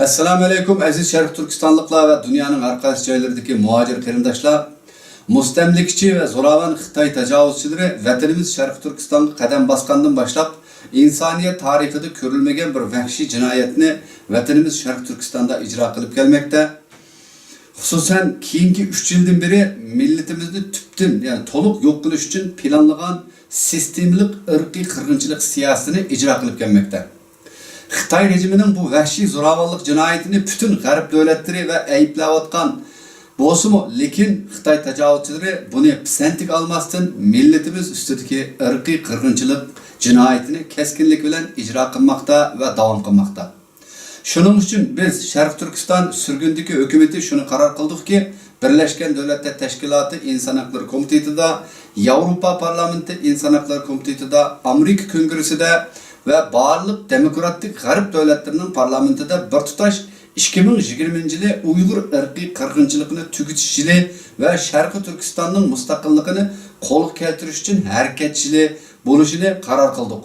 Assalamu alaikum aziz Şərq Türkistanlıqlar ve dünyanın arkadaş joylaridagi muhacir qarindoshlar. Mustamlikchi ve zo'ravon Xitoy tajovuzchilari vatanimiz Şərq Türkistanga qadam bosgandan boshlab insoniyat tarixida ko'rilmagan bir vahshiy jinoyatni vatanimiz Şərq Türkistan'da icra qilib kelmoqda. Xususan keyingi 3 yildan beri millatimizni tubdan, yani to'liq yo'q qilish uchun planlagan sistemlik irqiy qirg'inchilik siyosatini icra qilib kelmoqda. Xitoy rejimining bu vahshiy zo'ravonlik jinoyatini bütün g'arb davlatlari va ayblayotgan bo'lsa-mu, lekin Xitoy tajovuzchilari buni pisantik olmasdan millatimiz ustidagi irqiy qirg'inchilik jinoyatini keskinlik bilan ijro qilmoqda va davom qilmoqda. Shuning uchun biz Sharq Turkiston surgundagi hukumatı shuni qaror qildikki, Birleşken Devletler Teşkilatı İnsan Hakları Komitetida, Avrupa Parlamenti İnsan Hakları Komitetida, Amerika Kongressida ve barlık demokratik garip devletlerinin parlamentida bir tutaş 2020-yili Uygur irqiy qirg'inchiligini tugutishili ve Sharq Turkistonning mustaqilligini qo'lga keltirish uchun harakatchili bo'lishini qaror qildik.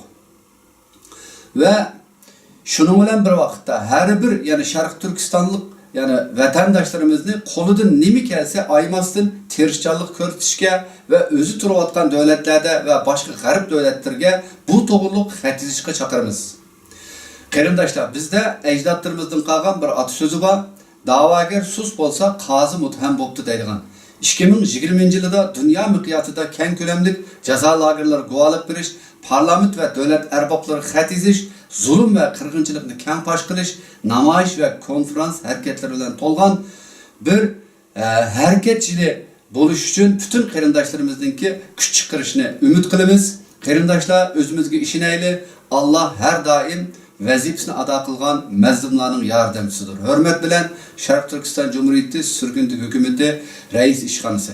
Ve şunun bilan bir vaqtda har bir, yani Sharq Turkistonlik, yani vatandaşlarımızı qo'lidan nima kelsa aymasdan tirishchanlik ko'rsatishga ve o'zi turayotgan davlatlarda ve başka g'arb davlatlarga bu to'g'riliq xat yozishga chaqiramiz. Qarindoshlar, bizde ajdodlarimizdan qolgan bir atasözi bor. Da'vogar sus bo'lsa, qozi muttaham bo'pti deydigan. 2020-yilda dunyo miqyosida keng ko'lamli jazo lagerlari guvohlik berish, parlament ve davlat arboblari xat yozish, zulm ve qirg'inchilikni keng fosh qilish, namoyish ve konferans harakatları bilan to'lgan bir harakatchili bo'lish uchun bütün qarindoshlarimizningki kuch chiqarishni umid qilamiz. Qarindoshlar, o'zimizga ishonaylik. Allah her daim vazifasini ado qilgan mazlumlarning yordamchisidir. Hurmat bilan Sharq Turkiston Cumhuriyeti Surgundagi hukumati rais ishxonasi.